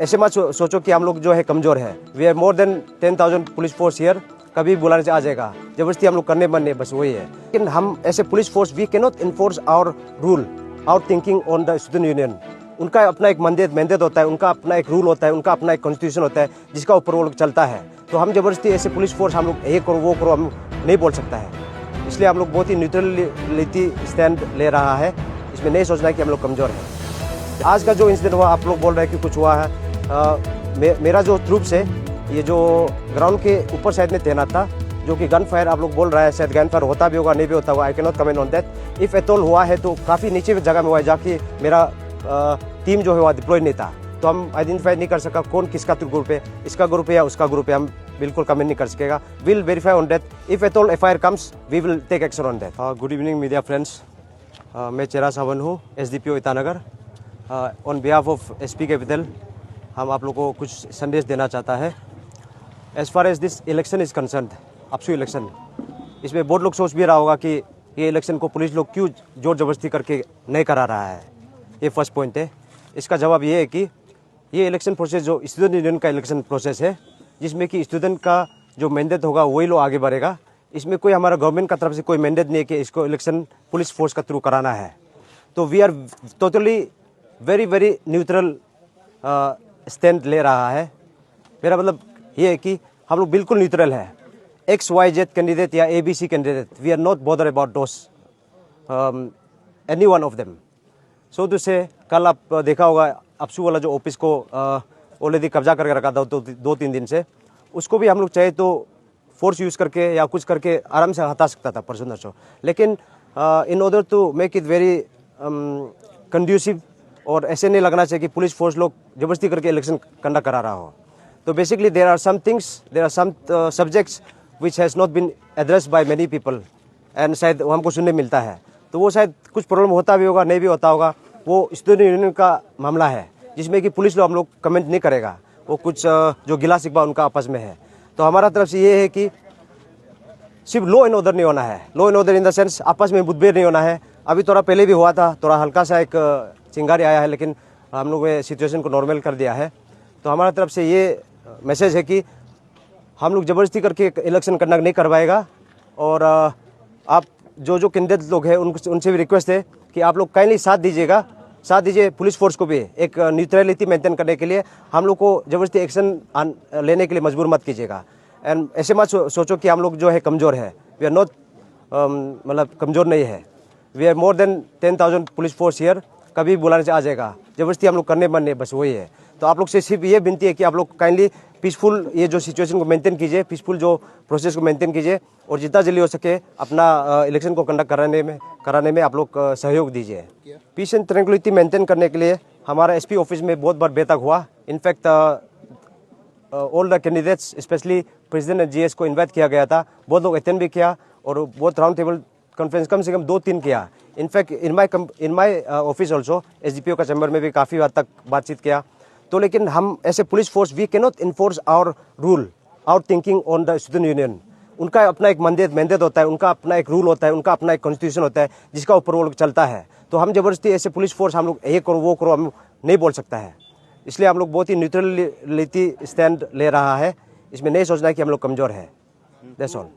ऐसे मत सोचो कि हम लोग जो है कमज़ोर है। We are more than 10,000 police force here. कभी बुलाने से आ जाएगा, जबरदस्ती हम लोग करने बनने बस वही है। लेकिन हम ऐसे police force we can not enforce our rule, our thinking on the student union. उनका अपना एक मैंडेट होता है, उनका अपना एक रूल होता है, उनका अपना एक कॉन्स्टिट्यूशन होता है जिसका ऊपर वो लोग चलता है। तो हम जबरदस्ती ऐसे पुलिस फोर्स हम लोग ये करो वो करो हम नहीं बोल सकता है। इसलिए हम लोग बहुत ही न्यूट्रलिटी स्टैंड ले रहा है। इसमें नहीं सोचना है कि हम लोग कमज़ोर हैं। आज का जो इंसिडेंट हुआ, आप लोग बोल रहे हैं कि कुछ हुआ है, मेरा जो ट्रूप्स है ये जो ग्राउंड के ऊपर साइड में तैनात था, जो कि गन फायर आप लोग बोल रहा है, शायद गन फायर होता भी होगा नहीं भी होता होगा। I can not comment on that. If at all हुआ है तो काफ़ी नीचे जगह में हुआ है, जाके मेरा टीम जो है वह डिप्लॉय नहीं था, तो हम आइडेंटिफाई नहीं कर सका कौन किसका ग्रुप है, इसका ग्रुप है या उसका ग्रुप है, हम बिल्कुल कमेंट नहीं कर सकेगा। Will verify on that. If at all FIR comes we will take action on that. Good evening media friends, मैं चेहरा सावन हूँ, SDPO Itanagar. On behalf of SP capital हम आप लोगों को कुछ संदेश देना चाहता है। As far as this election is concern, APSU election, इसमें बहुत लोग सोच भी रहा होगा कि ये इलेक्शन को पुलिस लोग क्यों जोर जबरदस्ती करके नहीं करा रहा है। ये फर्स्ट पॉइंट है। इसका जवाब ये है कि ये इलेक्शन प्रोसेस जो स्टूडेंट यूनियन का इलेक्शन प्रोसेस है, जिसमें कि स्टूडेंट का जो मैंडेट होगा वही लोग आगे बढ़ेगा। इसमें कोई हमारा गवर्नमेंट का तरफ से कोई मैंडेट नहीं है कि इसको इलेक्शन पुलिस फोर्स का थ्रू कराना है। तो we are totally very neutral stand ले रहा है। मेरा मतलब ये है कि हम लोग बिल्कुल न्यूट्रल है। XYZ कैंडिडेट या ABC candidate, we are not bother about those any one of them. So to say कल आप देखा होगा अपसू वाला जो ऑफिस को ऑलरेडी कब्जा करके रखा था 2-3 दिन से, उसको भी हम लोग चाहे तो फोर्स यूज़ करके या कुछ करके आराम से हटा सकता था परसों नरसों। लेकिन in order to make it very conducive, और ऐसे नहीं लगना चाहिए कि पुलिस फोर्स लोग जबरदस्ती करके इलेक्शन कंडक्ट करा रहा हो। तो basically there are some things, there are some subjects which has not been addressed by many people, and शायद हमको सुनने मिलता है। तो वो शायद कुछ प्रॉब्लम होता भी होगा, नहीं भी होता होगा, वो स्टूडेंट यूनियन का मामला है, जिसमें कि पुलिस लोग हम लोग कमेंट नहीं करेगा। वो कुछ जो गिला शिकवा उनका आपस में है। तो हमारा तरफ से ये है कि सिर्फ लॉ एंड ऑर्डर नहीं होना है। Law and order in the sense आपस में मुठभेड़ नहीं होना है। अभी थोड़ा पहले भी हुआ था, थोड़ा हल्का सा एक चिंगारी आया है, लेकिन हम लोग ने सिचुएशन को नॉर्मल कर दिया है। तो हमारा तरफ से ये मैसेज है कि हम लोग ज़बरदस्ती करके इलेक्शन कंडक्ट नहीं करवाएगा। और आप जो कैंडिडेट लोग हैं उनसे भी रिक्वेस्ट है कि आप लोग काइंडली साथ दीजिए पुलिस फोर्स को भी एक न्यूट्रलिटी मेंटेन करने के लिए। हम लोग को ज़बरदस्ती एक्शन लेने के लिए मजबूर मत कीजिएगा। एंड ऐसे मत सोचो कि हम लोग जो है कमज़ोर है। वी आर नॉट, मतलब कमज़ोर नहीं है। We are more than 10,000 police force here. कभी बुलाने से आ जाएगा, जबरदस्ती हम लोग करने बनने बस वही है। तो आप लोग से सिर्फ ये विनती है कि आप लोग काइंडली पीसफुल ये जो सिचुएशन को मेंटेन कीजिए, पीसफुल जो प्रोसेस को मेंटेन कीजिए, और जितना जल्दी हो सके अपना इलेक्शन को कंडक्ट कराने में आप लोग सहयोग दीजिए। पीस एंड ट्रैंक्विलिटी मेंटेन करने के लिए हमारा SP ऑफिस में बहुत बार बैठक हुआ। In fact all the candidates specially president and GS को इन्वाइट किया गया था। बहुत लोग अटेंड भी किया और बहुत राउंड टेबल कॉन्फ्रेंस कम से कम 2-3 किया। In fact in my office also SDPO का चैम्बर में भी काफ़ी हद तक बातचीत किया। तो लेकिन हम ऐसे police force we can not enforce our rule, our thinking on the student union. उनका अपना एक मैंडेट होता है, उनका अपना एक रूल होता है, उनका अपना एक कॉन्स्टिट्यूशन होता है जिसका ऊपर वो लोग चलता है। तो हम जबरदस्ती ऐसे पुलिस फोर्स हम लोग ये करो वो करो हम नहीं बोल सकता है। इसलिए हम लोग बहुत ही न्यूट्रलिटी स्टैंड ले रहा है। इसमें नहीं सोचना है कि हम लोग कमज़ोर है। That's all.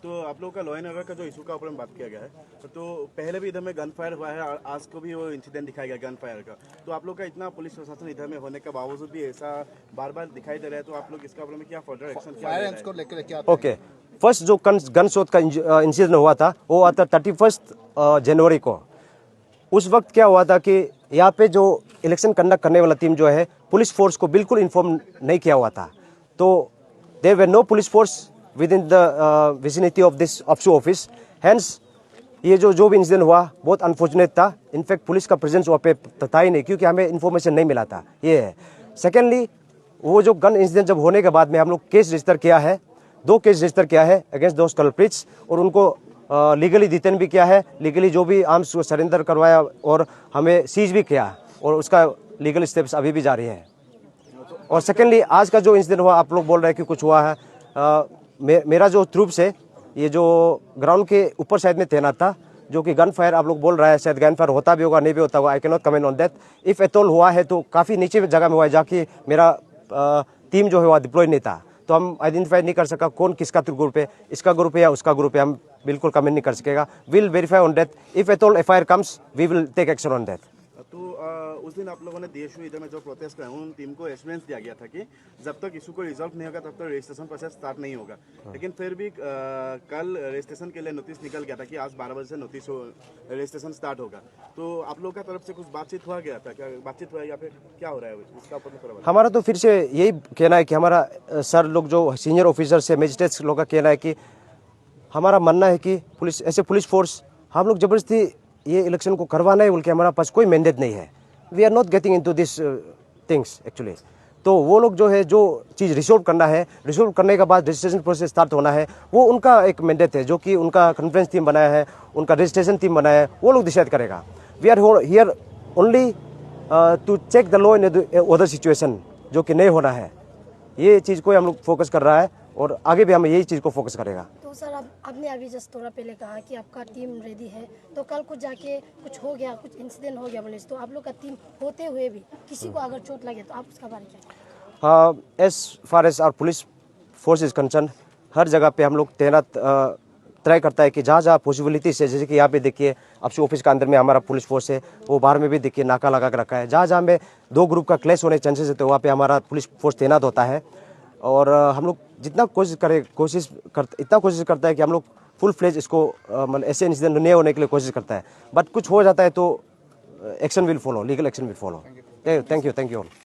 तो आप लोगों का लॉ एंड ऑर्डर का जो इशू का ऊपर में बात किया गया है, तो पहले भी इधर में गन फायर हुआ है और आज को भी वो इंसिडेंट दिखाया गया गन फायर का। तो आप लोग का इतना पुलिस प्रशासन इधर में होने के बावजूद भी ऐसा बार बार दिखाई दे रहा है, तो आप लोग इसका ऊपर में क्या फर्दर एक्शन क्या? ओके, फर्स्ट जो गन शॉट का इंसिडेंट हुआ था वो हुआ था 31 जनवरी को। उस वक्त क्या हुआ था कि यहाँ पे जो इलेक्शन कंडक्ट करने वाला टीम जो है पुलिस फोर्स को बिल्कुल इन्फॉर्म नहीं किया हुआ था। तो there were no police force within the vicinity of this APSU office. Hence ये जो भी इंसिडेंट हुआ बहुत अनफॉर्चुनेट था। इनफैक्ट पुलिस का प्रेजेंस वहाँ पे था ही नहीं, क्योंकि हमें इन्फॉर्मेशन नहीं मिला था। ये है। सेकेंडली, वो जो गन इंसिडेंट जब होने के बाद में हम लोग केस रजिस्टर किया है, 2 केस रजिस्टर किया है अगेंस्ट दोज कल्प्रिट्स, और उनको लीगली डिटेन भी किया है, लीगली जो भी आर्म्स सरेंडर करवाया और हमें सीज भी किया, और उसका लीगल स्टेप्स अभी भी जारी है। और सेकेंडली, आज का जो इंसिडेंट हुआ, आप लोग बोल रहे हैं कि कुछ हुआ है, मेरा जो ट्रूप्स है ये जो ग्राउंड के ऊपर साइड में तैनात था, जो कि गन फायर आप लोग बोल रहा है, शायद गन फायर होता भी होगा नहीं भी होता होगा, I can not comment on that. If at all हुआ है तो काफ़ी नीचे जगह में हुआ है, जाके मेरा टीम जो है वह डिप्लॉय नहीं था, तो हम आइडेंटिफाई नहीं कर सका कौन किसका ग्रुप है, इसका ग्रुप है या उसका ग्रुप है, हम बिल्कुल कमेंट नहीं कर सकेगा। Will verify on that, if at all FIR comes we will take action on that. तो उस दिन आप लोगों ने DSU इधर में जो प्रोटेस्ट किया उन टीम को एश्योरेंस दिया गया था कि जब तक इशू को रिजॉल्व नहीं होगा तब तक रजिस्ट्रेशन प्रोसेस स्टार्ट नहीं होगा, लेकिन फिर भी कल रजिस्ट्रेशन के लिए नोटिस निकल गया था कि आज 12 बजे से नोटिस रजिस्ट्रेशन स्टार्ट होगा। तो आप लोगों का तरफ से कुछ बातचीत हुआ गया था क्या, बातचीत हुआ या फिर क्या हो रहा है उसका ऊपर थोड़ा बताइए। हमारा तो फिर से यही कहना है कि हमारा सर लोग जो सीनियर ऑफिसर से मजिस्ट्रेट्स लोग का कहना है कि हमारा मानना है कि पुलिस ऐसे पुलिस फोर्स हम लोग जबरदस्ती ये इलेक्शन को करवाना है बोल के हमारा पास कोई मैंडेट नहीं है। We are not getting into this things actually. तो वो लोग जो है जो चीज़ रिसोल्व करना है, रिसोल्व करने के बाद रजिस्ट्रेशन प्रोसेस स्टार्ट होना है, वो उनका एक मैंडेट है जो कि उनका कॉन्फ्रेंस टीम बनाया है, उनका रजिस्ट्रेशन टीम बनाया है, वो लोग डिसाइड करेगा। We are here only to check the law in other situation, जो कि नहीं होना है, ये चीज़ को हम लोग फोकस कर रहा है और आगे भी हम यही चीज़ को फोकस करेगा। तो सर आपने अभी जस्ट थोड़ा पहले कहा कि आपका टीम रेडी है, तो कल कुछ जाके कुछ हो गया, कुछ इंसिडेंट हो गया बोले, तो आप लोग का टीम होते हुए भी किसी को अगर चोट लगे तो आप उसका बारे में क्या? As far as our police force is concern, हर जगह पे हम लोग तैनात ट्राई करता है कि जहाँ जहाँ पॉसिबिलिटीज है, जैसे कि यहाँ पे देखिए आपसे ऑफिस के अंदर में हमारा पुलिस फोर्स है, वो बाहर में भी देखिए नाका लगा के रखा है। जहाँ जहाँ में दो ग्रुप का क्लैश होने के चांसेस है तो वहाँ पे हमारा पुलिस फोर्स तैनात होता है। और हम लोग जितना इतना कोशिश करता है कि हम लोग फुल फ्लेज इसको मतलब ऐसे इंसिडेंट नहीं होने के लिए कोशिश करता है। बट कुछ हो जाता है तो action will follow, legal action will follow. Thank you all.